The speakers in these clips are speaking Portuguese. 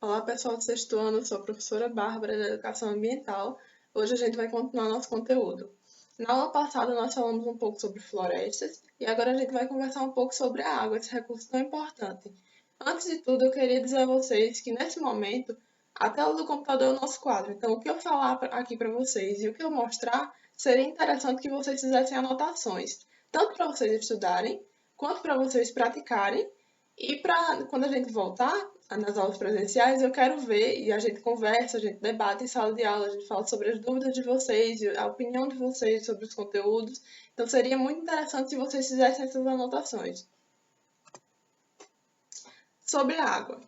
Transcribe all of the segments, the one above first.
Olá pessoal do sexto ano, eu sou a professora Bárbara da Educação Ambiental. Hoje a gente vai continuar nosso conteúdo. Na aula passada nós falamos um pouco sobre florestas e agora a gente vai conversar um pouco sobre a água, esse recurso tão importante. Antes de tudo, eu queria dizer a vocês que nesse momento a tela do computador é o nosso quadro. Então, o que eu falar aqui para vocês e o que eu mostrar, seria interessante que vocês fizessem anotações, tanto para vocês estudarem, quanto para vocês praticarem e para quando a gente voltar nas aulas presenciais, eu quero ver e a gente conversa, a gente debate em sala de aula, a gente fala sobre as dúvidas de vocês, a opinião de vocês sobre os conteúdos. Então seria muito interessante se vocês fizessem essas anotações. Sobre a água.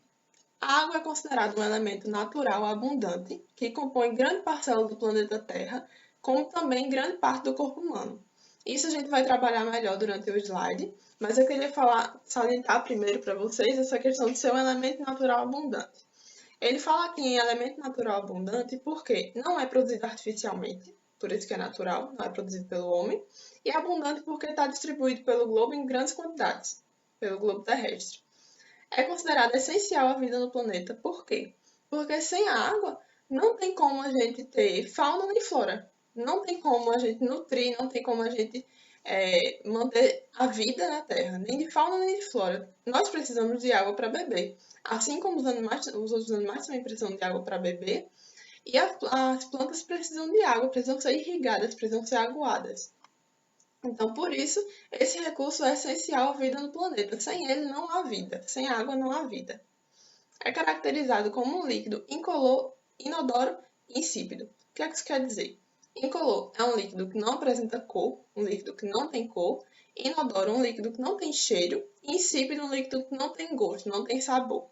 A água é considerada um elemento natural abundante que compõe grande parcela do planeta Terra, como também grande parte do corpo humano. Isso a gente vai trabalhar melhor durante o slide, mas eu queria salientar primeiro para vocês essa questão de ser um elemento natural abundante. Ele fala aqui em elemento natural abundante porque não é produzido artificialmente, por isso que é natural, não é produzido pelo homem, e é abundante porque está distribuído pelo globo em grandes quantidades, pelo globo terrestre. É considerada essencial a vida no planeta. Por quê? Porque sem a água não tem como a gente ter fauna nem flora. Não tem como a gente nutrir, não tem como a gente manter a vida na Terra, nem de fauna nem de flora. Nós precisamos de água para beber. Assim como os outros animais também precisam de água para beber. E as plantas precisam de água, precisam ser irrigadas, precisam ser aguadas. Então, por isso, esse recurso é essencial à vida no planeta. Sem ele, não há vida. Sem água, não há vida. É caracterizado como um líquido incolor, inodoro e insípido. O que é que isso quer dizer? Incolor é um líquido que não apresenta cor, um líquido que não tem cor. Inodoro é um líquido que não tem cheiro. E insípido é um líquido que não tem gosto, não tem sabor.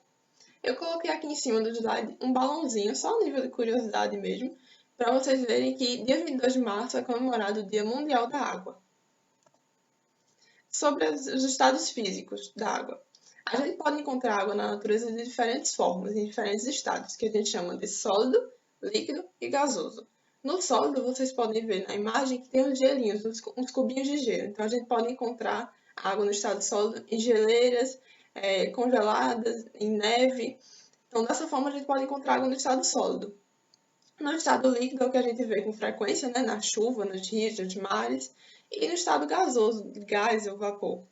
Eu coloquei aqui em cima do slide um balãozinho, só a nível de curiosidade mesmo, para vocês verem que dia 22 de março é comemorado o Dia Mundial da Água. Sobre os estados físicos da água. A gente pode encontrar água na natureza de diferentes formas, em diferentes estados, que a gente chama de sólido, líquido e gasoso. No sólido, vocês podem ver na imagem que tem uns gelinhos, uns cubinhos de gelo. Então, a gente pode encontrar água no estado sólido em geleiras, congeladas, em neve. Então, dessa forma, a gente pode encontrar água no estado sólido. No estado líquido é o que a gente vê com frequência, né, na chuva, nos rios, nos mares. E no estado gasoso, de gás ou vapor.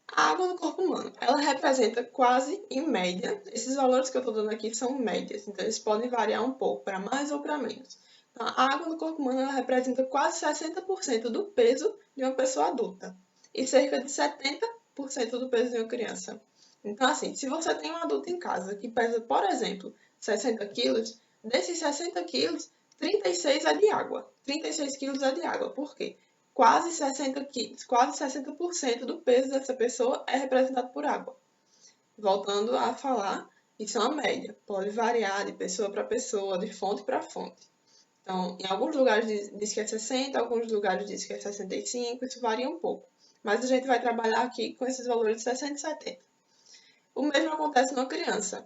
A água no corpo humano, ela representa quase, em média, esses valores que eu estou dando aqui são médias, então eles podem variar um pouco, para mais ou para menos. Então, a água no corpo humano ela representa quase 60% do peso de uma pessoa adulta e cerca de 70% do peso de uma criança. Então, assim, se você tem um adulto em casa que pesa, por exemplo, 60 quilos, desses 60 quilos, 36 é de água. 36 quilos é de água. Por quê? Quase 60% do peso dessa pessoa é representado por água. Voltando a falar, isso é uma média, pode variar de pessoa para pessoa, de fonte para fonte. Então, em alguns lugares diz que é 60, em alguns lugares diz que é 65, isso varia um pouco. Mas a gente vai trabalhar aqui com esses valores de 60 e 70. O mesmo acontece numa criança.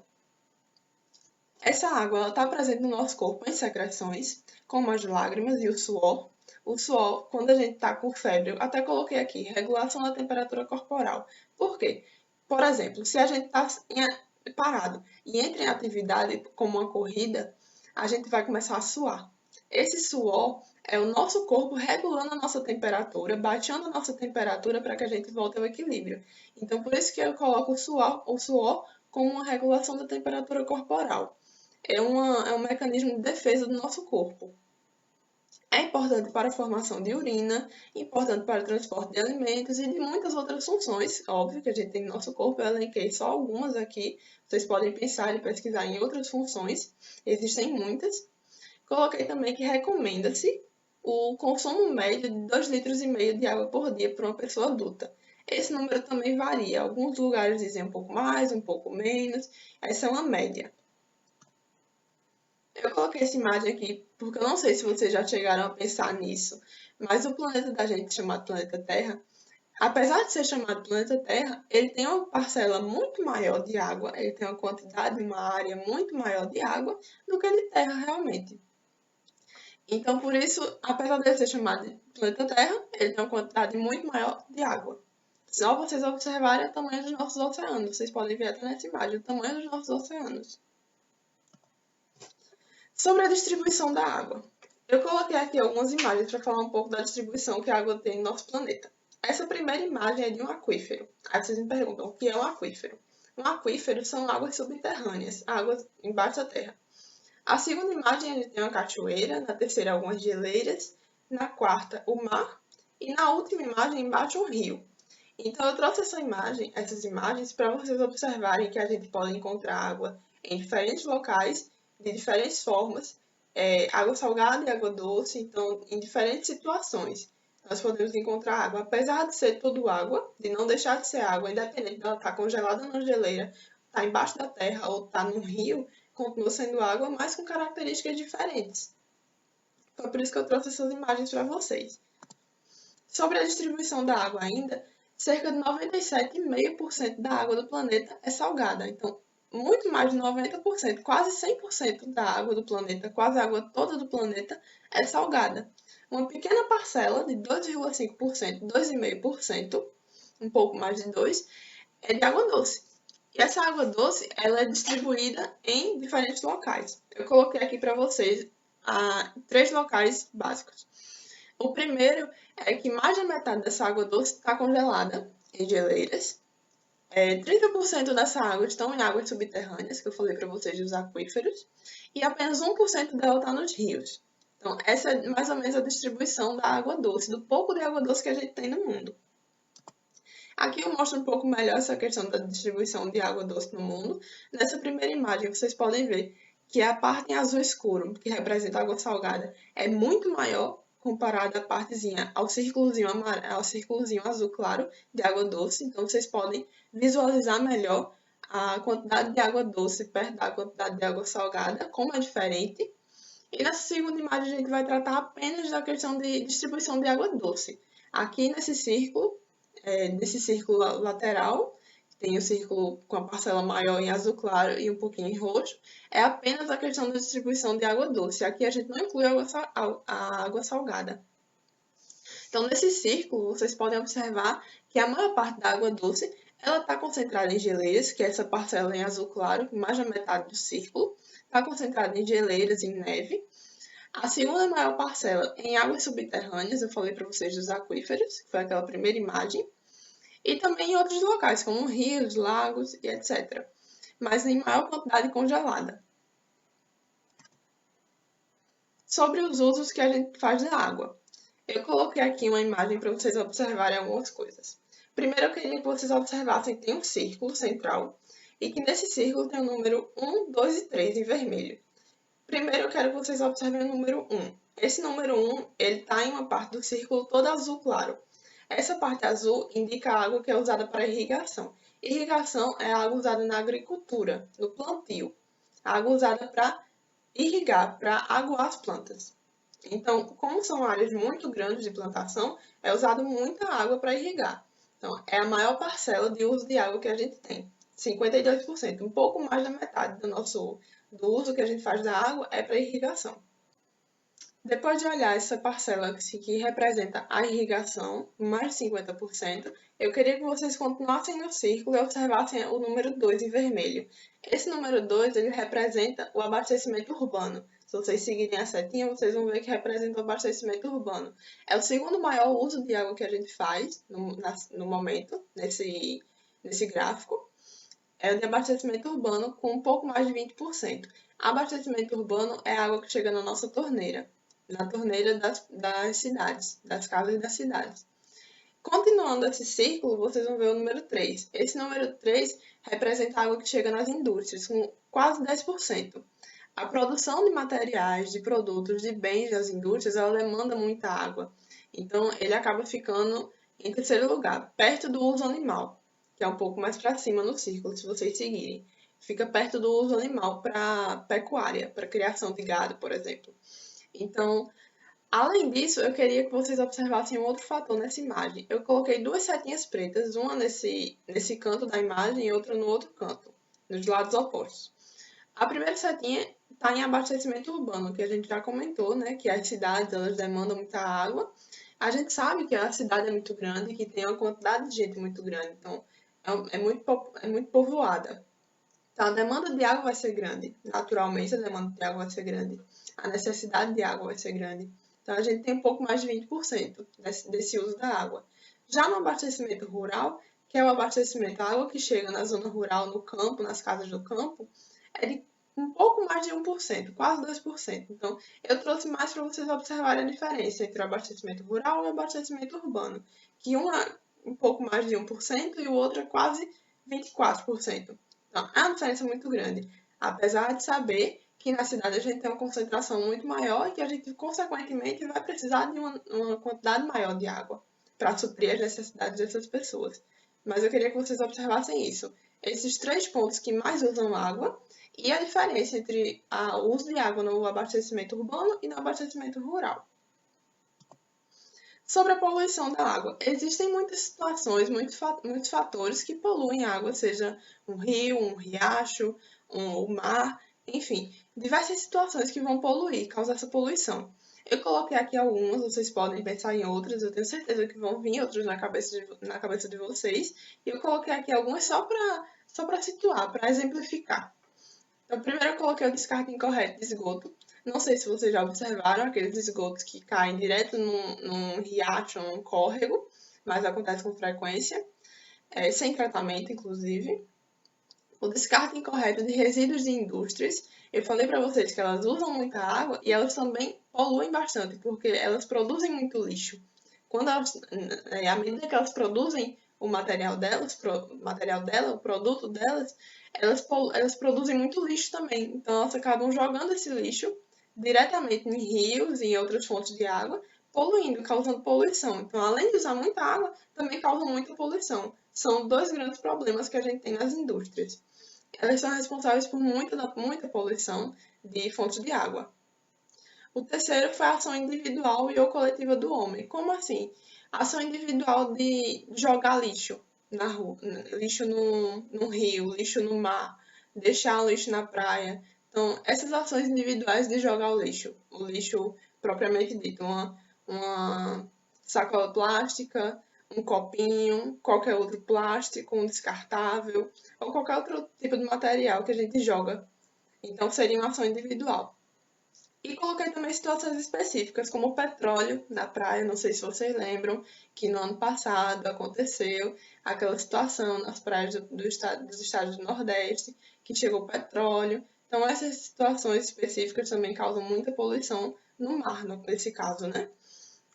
Essa água está presente no nosso corpo em secreções, como as lágrimas e o suor. O suor, quando a gente está com febre, eu até coloquei aqui, regulação da temperatura corporal. Por quê? Por exemplo, se a gente está parado e entra em atividade como uma corrida, a gente vai começar a suar. Esse suor é o nosso corpo regulando a nossa temperatura, baixando a nossa temperatura para que a gente volte ao equilíbrio. Então, por isso que eu coloco o suor como uma regulação da temperatura corporal. É um mecanismo de defesa do nosso corpo. É importante para a formação de urina, importante para o transporte de alimentos e de muitas outras funções, óbvio, que a gente tem no nosso corpo. Eu elenquei só algumas aqui. Vocês podem pensar e pesquisar em outras funções. Existem muitas. Coloquei também que recomenda-se o consumo médio de 2,5 litros de água por dia para uma pessoa adulta. Esse número também varia. Alguns lugares dizem um pouco mais, um pouco menos. Essa é uma média. Eu coloquei essa imagem aqui porque eu não sei se vocês já chegaram a pensar nisso, mas o planeta da gente, chamado planeta Terra, apesar de ser chamado planeta Terra, ele tem uma parcela muito maior de água, ele tem uma quantidade, uma área muito maior de água do que de terra realmente. Então, por isso, apesar de ele ser chamado de planeta Terra, ele tem uma quantidade muito maior de água. Só vocês observarem o tamanho dos nossos oceanos. Vocês podem ver até nessa imagem o tamanho dos nossos oceanos. Sobre a distribuição da água. Eu coloquei aqui algumas imagens para falar um pouco da distribuição que a água tem no nosso planeta. Essa primeira imagem é de um aquífero. Aí vocês me perguntam, o que é um aquífero? Um aquífero são águas subterrâneas, águas embaixo da terra. A segunda imagem a gente tem uma cachoeira, na terceira algumas geleiras, na quarta o mar e na última imagem embaixo um rio. Então eu trouxe essas imagens para vocês observarem que a gente pode encontrar água em diferentes locais, de diferentes formas, água salgada e água doce, então em diferentes situações. Nós podemos encontrar água, apesar de ser tudo água, de não deixar de ser água, independente de ela estar congelada na geleira, estar embaixo da terra ou estar no rio, continua sendo água, mas com características diferentes. Foi por isso que eu trouxe essas imagens para vocês. Sobre a distribuição da água ainda, cerca de 97,5% da água do planeta é salgada. Então, muito mais de 90%, quase 100% da água do planeta, quase a água toda do planeta, é salgada. Uma pequena parcela de 2,5%, 2,5%, um pouco mais de 2%, é de água doce. E essa água doce, ela é distribuída em diferentes locais. Eu coloquei aqui para vocês 3 locais básicos. O primeiro é que mais da metade dessa água doce está congelada em geleiras. 30% dessa água estão em águas subterrâneas, que eu falei para vocês dos aquíferos, e apenas 1% dela está nos rios. Então, essa é mais ou menos a distribuição da água doce, do pouco de água doce que a gente tem no mundo. Aqui eu mostro um pouco melhor essa questão da distribuição de água doce no mundo. Nessa primeira imagem, vocês podem ver que a parte em azul escuro, que representa a água salgada, é muito maior comparada à partezinha, ao círculozinho azul claro de água doce. Então, vocês podem visualizar melhor a quantidade de água doce perto da quantidade de água salgada, como é diferente. E nessa segunda imagem, a gente vai tratar apenas da questão de distribuição de água doce. Aqui nesse círculo lateral, tem o círculo com a parcela maior em azul claro e um pouquinho em roxo, é apenas a questão da distribuição de água doce. Aqui a gente não inclui a água salgada. Então, nesse círculo, vocês podem observar que a maior parte da água doce ela está concentrada em geleiras, que é essa parcela em azul claro, mais da metade do círculo, está concentrada em geleiras, em neve. A segunda maior parcela em águas subterrâneas, eu falei para vocês dos aquíferos, que foi aquela primeira imagem, e também em outros locais, como rios, lagos e etc. Mas em maior quantidade congelada. Sobre os usos que a gente faz da água. Eu coloquei aqui uma imagem para vocês observarem algumas coisas. Primeiro, eu queria que vocês observassem que tem um círculo central e que nesse círculo tem o número 1, 2 e 3 em vermelho. Primeiro, eu quero que vocês observem o número 1. Esse número 1, ele está em uma parte do círculo toda azul claro. Essa parte azul indica a água que é usada para irrigação. Irrigação é a água usada na agricultura, no plantio. A água usada para irrigar, para aguar as plantas. Então, como são áreas muito grandes de plantação, é usado muita água para irrigar. Então, é a maior parcela de uso de água que a gente tem, 52%. Um pouco mais da metade do uso que a gente faz da água é para irrigação. Depois de olhar essa parcela que representa a irrigação, mais de 50%, eu queria que vocês continuassem no círculo e observassem o número 2 em vermelho. Esse número 2 ele representa o abastecimento urbano. Se vocês seguirem a setinha, vocês vão ver que representa o abastecimento urbano. É o segundo maior uso de água que a gente faz no momento, nesse gráfico. É o de abastecimento urbano, com um pouco mais de 20%. Abastecimento urbano é a água que chega na nossa torneira. Na torneira das cidades, das casas e das cidades. Continuando esse círculo, vocês vão ver o número 3. Esse número 3 representa a água que chega nas indústrias, com quase 10%. A produção de materiais, de produtos, de bens das indústrias, ela demanda muita água. Então, ele acaba ficando em terceiro lugar, perto do uso animal, que é um pouco mais para cima no círculo, se vocês seguirem. Fica perto do uso animal para pecuária, para criação de gado, por exemplo. Então, além disso, eu queria que vocês observassem um outro fator nessa imagem. Eu coloquei duas setinhas pretas, uma nesse canto da imagem e outra no outro canto, nos lados opostos. A primeira setinha está em abastecimento urbano, que a gente já comentou, né? Que as cidades elas demandam muita água. A gente sabe que a cidade é muito grande e que tem uma quantidade de gente muito grande, então é muito povoada. Então, a demanda de água vai ser grande. Naturalmente, a demanda de água vai ser grande. A necessidade de água vai ser grande. Então, a gente tem um pouco mais de 20% desse uso da água. Já no abastecimento rural, que é o abastecimento, a água que chega na zona rural, no campo, nas casas do campo, é de um pouco mais de 1%, quase 2%. Então, eu trouxe mais para vocês observarem a diferença entre o abastecimento rural e o abastecimento urbano, que um é um pouco mais de 1% e o outro é quase 24%. Então, é uma diferença muito grande. Apesar de saber que na cidade a gente tem uma concentração muito maior e que a gente, consequentemente, vai precisar de uma quantidade maior de água para suprir as necessidades dessas pessoas. Mas eu queria que vocês observassem isso. Esses 3 pontos que mais usam água e a diferença entre o uso de água no abastecimento urbano e no abastecimento rural. Sobre a poluição da água, existem muitas situações, muitos fatores que poluem a água, seja um rio, um riacho, o mar, enfim, diversas situações que vão poluir, causar essa poluição. Eu coloquei aqui algumas, vocês podem pensar em outras, eu tenho certeza que vão vir outras na cabeça de vocês, e eu coloquei aqui algumas só para situar, para exemplificar. Então, primeiro eu coloquei o descarte incorreto de esgoto. Não sei se vocês já observaram aqueles esgotos que caem direto num riacho, num córrego, mas acontece com frequência, sem tratamento, inclusive. O descarte incorreto de resíduos de indústrias. Eu falei para vocês que elas usam muita água e elas também poluem bastante, porque elas produzem muito lixo. À medida que elas produzem o material dela, o produto delas, elas produzem muito lixo também. Então, elas acabam jogando esse lixo diretamente em rios e em outras fontes de água, poluindo, causando poluição. Então, além de usar muita água, também causam muita poluição. São 2 grandes problemas que a gente tem nas indústrias. Elas são responsáveis por muita poluição de fontes de água. O terceiro foi a ação individual e ou coletiva do homem. Como assim? Ação individual de jogar lixo na rua, lixo no rio, lixo no mar, deixar o lixo na praia. Então, essas ações individuais de jogar o lixo propriamente dito, uma sacola plástica, um copinho, qualquer outro plástico, um descartável, ou qualquer outro tipo de material que a gente joga. Então, seria uma ação individual. E coloquei também situações específicas, como o petróleo na praia, não sei se vocês lembram, que no ano passado aconteceu aquela situação nas praias dos estados do Nordeste, que chegou petróleo. Então, essas situações específicas também causam muita poluição no mar, nesse caso, né?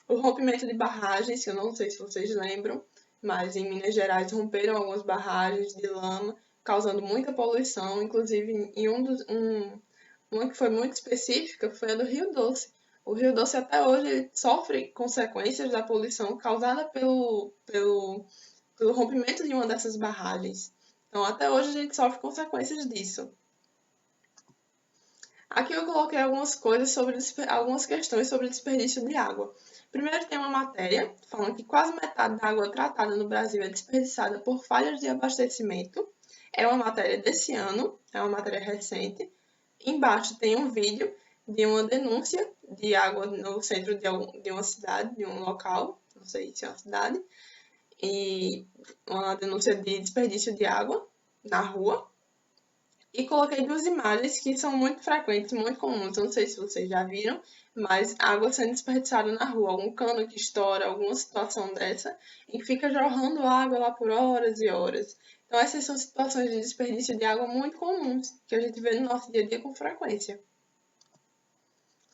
O rompimento de barragens, que eu não sei se vocês lembram, mas em Minas Gerais romperam algumas barragens de lama, causando muita poluição, inclusive uma que foi muito específica foi a do Rio Doce. O Rio Doce até hoje ele sofre consequências da poluição causada pelo rompimento de uma dessas barragens. Então, até hoje a gente sofre consequências disso. Aqui eu coloquei algumas questões sobre desperdício de água. Primeiro tem uma matéria falando que quase metade da água tratada no Brasil é desperdiçada por falhas de abastecimento. É uma matéria desse ano, é uma matéria recente. Embaixo tem um vídeo de uma denúncia de água no centro de uma cidade, de um local, não sei se é uma cidade, e uma denúncia de desperdício de água na rua. E coloquei 2 imagens que são muito frequentes, muito comuns. Eu não sei se vocês já viram, mas água sendo desperdiçada na rua, algum cano que estoura, alguma situação dessa, e fica jorrando água lá por horas e horas. Então, essas são situações de desperdício de água muito comuns, que a gente vê no nosso dia a dia com frequência.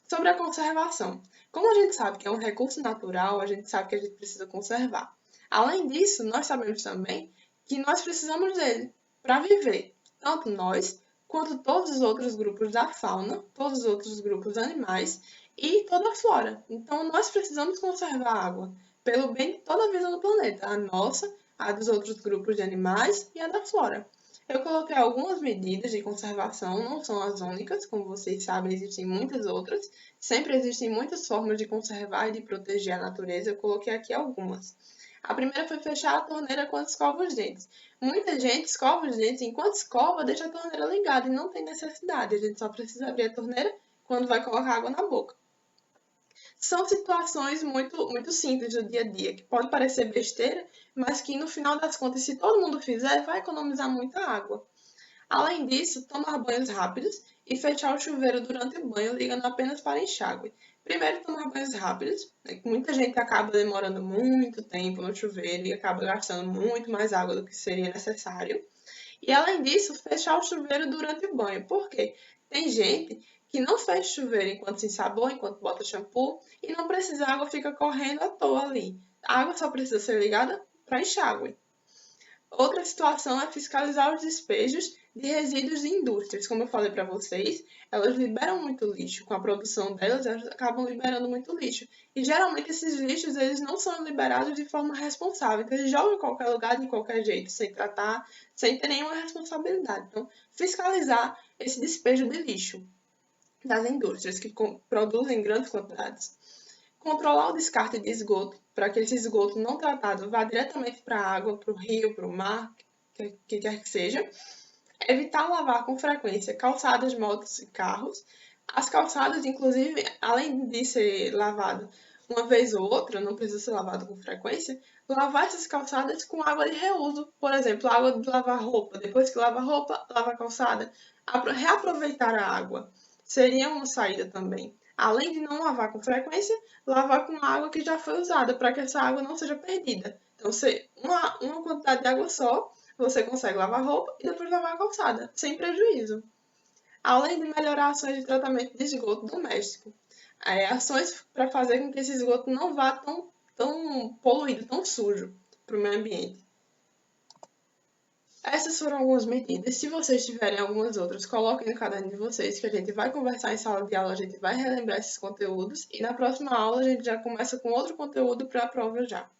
Sobre a conservação. Como a gente sabe que é um recurso natural, a gente sabe que a gente precisa conservar. Além disso, nós sabemos também que nós precisamos dele para viver. Tanto nós, quanto todos os outros grupos da fauna, todos os outros grupos animais e toda a flora. Então, nós precisamos conservar a água pelo bem de toda a vida no planeta, a nossa, a dos outros grupos de animais e a da flora. Eu coloquei algumas medidas de conservação, não são as únicas, como vocês sabem, existem muitas outras. Sempre existem muitas formas de conservar e de proteger a natureza, eu coloquei aqui algumas. A primeira foi fechar a torneira quando escova os dentes. Muita gente escova os dentes, enquanto escova, deixa a torneira ligada e não tem necessidade. A gente só precisa abrir a torneira quando vai colocar água na boca. São situações muito simples do dia a dia, que pode parecer besteira, mas que no final das contas, se todo mundo fizer, vai economizar muita água. Além disso, tomar banhos rápidos e fechar o chuveiro durante o banho, ligando apenas para enxágue. Primeiro, tomar banhos rápidos, né, que muita gente acaba demorando muito tempo no chuveiro e acaba gastando muito mais água do que seria necessário. E além disso, fechar o chuveiro durante o banho. Por quê? Tem gente que não fecha o chuveiro enquanto se ensaboa, enquanto bota shampoo, e não precisa, a água fica correndo à toa ali. A água só precisa ser ligada para enxágue. Outra situação é fiscalizar os despejos de resíduos de indústrias. Como eu falei para vocês, elas liberam muito lixo. Com a produção delas, elas acabam liberando muito lixo. E geralmente esses lixos eles não são liberados de forma responsável. Então eles jogam em qualquer lugar, de qualquer jeito, sem tratar, sem ter nenhuma responsabilidade. Então, fiscalizar esse despejo de lixo das indústrias que produzem grandes quantidades. Controlar o descarte de esgoto, para que esse esgoto não tratado vá diretamente para a água, para o rio, para o mar, que quer que seja. Evitar lavar com frequência calçadas, motos e carros. As calçadas, inclusive, além de ser lavado uma vez ou outra, não precisa ser lavado com frequência, lavar essas calçadas com água de reuso. Por exemplo, água de lavar roupa. Depois que lava a roupa, lava a calçada. Reaproveitar a água seria uma saída também. Além de não lavar com frequência, lavar com água que já foi usada, para que essa água não seja perdida. Então, uma quantidade de água só, você consegue lavar roupa e depois lavar a calçada, sem prejuízo. Além de melhorar ações de tratamento de esgoto doméstico. Ações para fazer com que esse esgoto não vá tão poluído, tão sujo para o meio ambiente. Essas foram algumas medidas. Se vocês tiverem algumas outras, coloquem no caderno de vocês, que a gente vai conversar em sala de aula, a gente vai relembrar esses conteúdos. E na próxima aula a gente já começa com outro conteúdo para a prova já.